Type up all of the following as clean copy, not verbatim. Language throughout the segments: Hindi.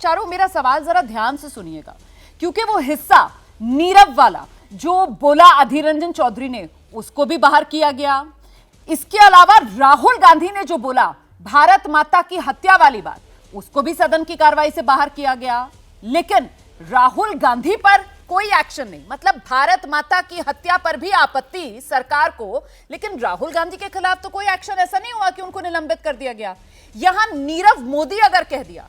चारों मेरा सवाल जरा ध्यान से सुनिएगा, क्योंकि वो हिस्सा नीरव वाला जो बोला अधीर रंजन चौधरी ने, उसको भी बाहर किया गया। इसके अलावा राहुल गांधी ने जो बोला भारत माता की हत्या वाली बात, उसको भी सदन की कार्रवाई से बाहर किया गया। लेकिन राहुल गांधी पर कोई एक्शन नहीं, मतलब भारत माता की हत्या पर भी आपत्ति सरकार को, लेकिन राहुल गांधी के खिलाफ तो कोई एक्शन ऐसा नहीं हुआ कि उनको निलंबित कर दिया गया। यहां नीरव मोदी अगर कह दिया,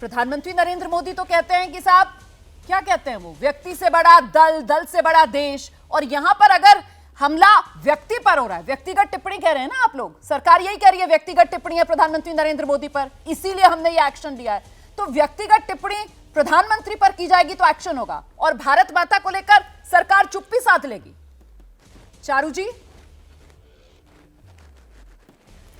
प्रधानमंत्री नरेंद्र मोदी तो कहते हैं कि साहब क्या कहते हैं वो, व्यक्ति से बड़ा दल, दल से बड़ा देश, और यहां पर अगर हमला व्यक्ति पर हो रहा है, व्यक्तिगत टिप्पणी कह रहे हैं ना आप लोग, सरकार यही कह रही है व्यक्तिगत टिप्पणी है प्रधानमंत्री नरेंद्र मोदी पर, इसीलिए हमने ये एक्शन लिया है। तो व्यक्तिगत टिप्पणी प्रधानमंत्री पर की जाएगी तो एक्शन होगा, और भारत माता को लेकर सरकार चुप्पी साध लेगी। चारू जी,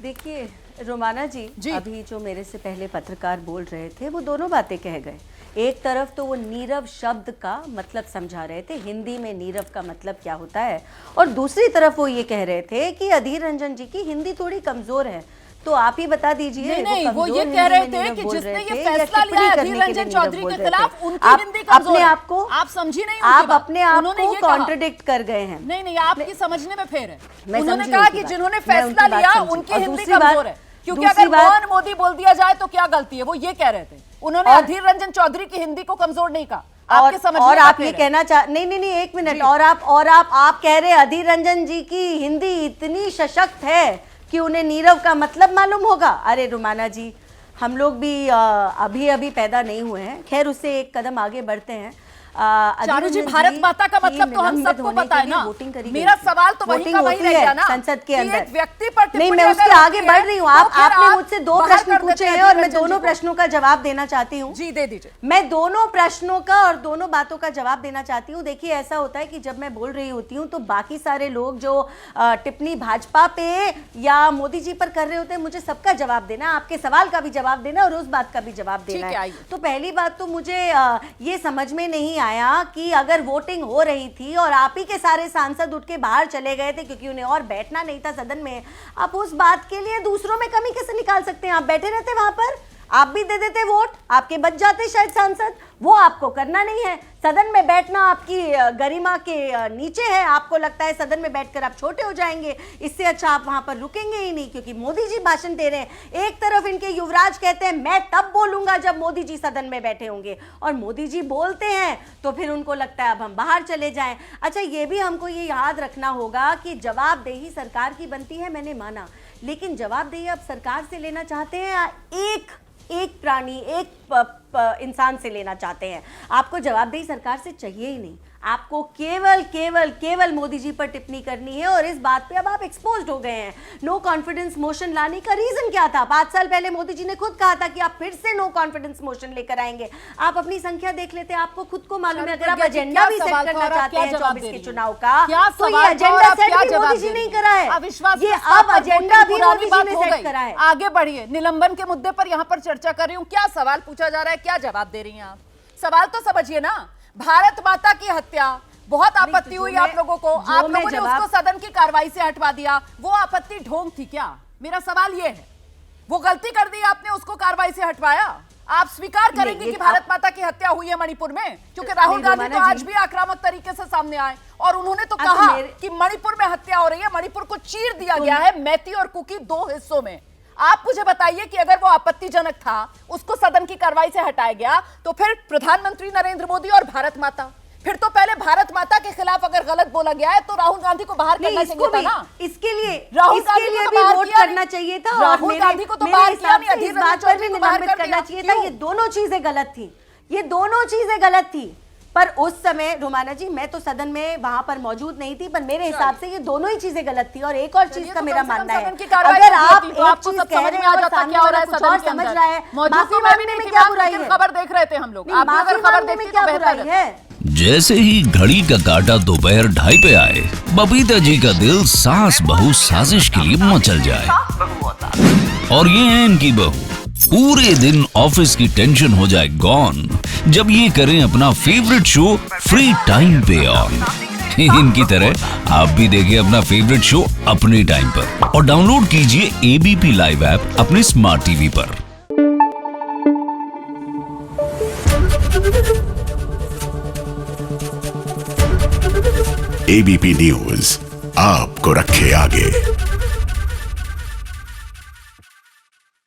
देखिए रोमाना जी, अभी जो मेरे से पहले पत्रकार बोल रहे थे वो दोनों बातें कह गए। एक तरफ तो वो नीरव शब्द का मतलब समझा रहे थे, हिंदी में नीरव का मतलब क्या होता है, और दूसरी तरफ वो ये कह रहे थे कि अधीर रंजन जी की हिंदी थोड़ी कमजोर है। तो आप ही बता दीजिए। नहीं, वो ये कह रहे थे कि जिसने ये फैसला लिया है अधीर रंजन चौधरी के खिलाफ, उनकी हिंदी कमजोर है। आप समझी नहीं, आप अपने आप को कॉन्ट्रडिक्ट कर गए हैं। नहीं, आपकी समझने में फेर है। उन्होंने कहा कि जिन्होंने फैसला लिया उनकी हिंदी कमजोर है, क्योंकि अगर मौन मोदी बोल दिया जाए तो क्या गलती है, वो ये कह रहे थे। उन्होंने अधीर रंजन चौधरी की हिंदी को कमजोर नहीं कहा। आपके समझ और आप ये कहना नहीं, एक मिनट, और आप कह रहे अधीर रंजन जी की हिंदी इतनी सशक्त है कि उन्हें नीरव का मतलब मालूम होगा। अरे रोमाना जी, हम लोग भी अभी पैदा नहीं हुए हैं, खैर उससे एक कदम आगे बढ़ते हैं। चारू जी, भारत माता का मतलब तो हम सबको पता है ना। मेरा सवाल तो वही का वही रहेगा ना, संसद के अंदर व्यक्ति पर नहीं, मैं उसके आगे बढ़ रही हूँ। आपने मुझसे दो प्रश्न पूछे हैं और मैं दोनों प्रश्नों का जवाब देना चाहती हूँ। जी दे दीजिए। मैं दोनों प्रश्नों का और दोनों बातों का जवाब देना चाहती हूँ। देखिए, ऐसा होता है कि जब मैं बोल रही होती हूँ तो बाकी सारे लोग जो टिप्पणी भाजपा पे या मोदी जी पर कर रहे होते हैं, मुझे सबका जवाब देना, आपके सवाल का भी जवाब देना और उस बात का भी जवाब देना है। तो पहली बात तो मुझे ये समझ में नहीं आया कि अगर वोटिंग हो रही थी और आप ही के सारे सांसद उठ के बाहर चले गए थे क्योंकि उन्हें और बैठना नहीं था सदन में, आप उस बात के लिए दूसरों में कमी कैसे निकाल सकते हैं? आप बैठे रहते वहां पर, आप भी दे देते वोट, आपके बच जाते शायद सांसद। वो आपको करना नहीं है। सदन में बैठना आपकी गरिमा के नीचे है। आपको लगता है सदन में बैठकर आप छोटे हो जाएंगे, इससे अच्छा आप वहां पर रुकेंगे ही नहीं, क्योंकि मोदी जी भाषण दे रहे हैं। एक तरफ इनके युवराज कहते हैं मैं तब बोलूंगा जब मोदी जी सदन में बैठे होंगे, और मोदी जी बोलते हैं तो फिर उनको लगता है अब हम बाहर चले जाएं। अच्छा, ये भी हमको ये याद रखना होगा कि जवाबदेही सरकार की बनती है, मैंने माना, लेकिन जवाबदेही आप सरकार से लेना चाहते हैं या एक प्राणी, एक इंसान से लेना चाहते हैं? आपको जवाबदेही सरकार से चाहिए ही नहीं, आपको केवल मोदी जी पर टिप्पणी करनी है। और इस बात पे अब आप एक्सपोज्ड हो गए हैं। नो कॉन्फिडेंस मोशन लाने का रीजन क्या था? 5 साल पहले मोदी जी ने खुद कहा था कि आप फिर से नो कॉन्फिडेंस मोशन लेकर आएंगे। आप अपनी संख्या देख लेते, आपको खुद को मालूम है। अगर आप एजेंडा भी सेट करना चाहते हैं 24 के चुनाव का, तो ये एजेंडा सेट भी मोदी जी नहीं करा है, ये अब एजेंडा भी मोदी जी ने सेट करा है। आगे बढ़िए, निलंबन के मुद्दे पर यहाँ पर चर्चा कर रही हूँ। क्या सवाल पूछा जा रहा है, क्या जवाब दे रही हैं आप? सवाल तो समझिए ना। भारत माता की हत्या, बहुत आपत्ति हुई आप लोगों को, आप लोगों ने उसको सदन की कार्रवाई से हटवा दिया। वो आपत्ति ढोंग थी क्या? मेरा सवाल ये है, वो गलती कर दी आपने, उसको कार्रवाई से हटवाया। आप स्वीकार करेंगे कि भारत माता की हत्या हुई है मणिपुर में? क्योंकि राहुल गांधी तो आज भी आक्रामक तरीके से सामने आए और उन्होंने तो कहा कि मणिपुर में हत्या हो रही है, मणिपुर को चीर दिया गया है मैती और कुकी 2 हिस्सों में। आप मुझे बताइए कि अगर वो आपत्तिजनक था, उसको सदन की कार्रवाई से हटाया गया, तो फिर प्रधानमंत्री नरेंद्र मोदी और भारत माता, फिर तो पहले भारत माता के खिलाफ अगर गलत बोला गया है तो राहुल गांधी को बाहर करना चाहिए था ना। इसके लिए राहुल गांधी को भी वोट करना चाहिए था, राहुल गांधी को तो बाहर किया नहीं, अधीर रंजन चौधरी को बाहर करना चाहिए था। ये दोनों चीजें गलत थी, ये दोनों चीजें गलत थी। पर उस समय रोमाना जी, मैं तो सदन में वहां पर मौजूद नहीं थी, पर मेरे हिसाब से ये दोनों ही चीजें गलत थी। और एक और चीज का मेरा मानना है, अगर आप एक चीज कह रहे हैं और सामने वाला कुछ और समझ रहा है, माफी मांगने में क्या बुराई है? खबर देख रहे थे हम लोग, आप अगर खबर देखते तो बेहतर है। जैसे ही घड़ी का काटा दोपहर 2:30 पे आए, बबीता जी का दिल सास बहू साजिश के लिए मचल जाए। और ये है इनकी बहू, पूरे दिन ऑफिस की टेंशन हो जाए गॉन जब ये करें अपना फेवरेट शो फ्री टाइम पे ऑन। इनकी तरह आप भी देखिए अपना फेवरेट शो अपने टाइम पर और डाउनलोड कीजिए ABP लाइव ऐप अपने स्मार्ट टीवी पर। एबीपी न्यूज आपको रखे आगे।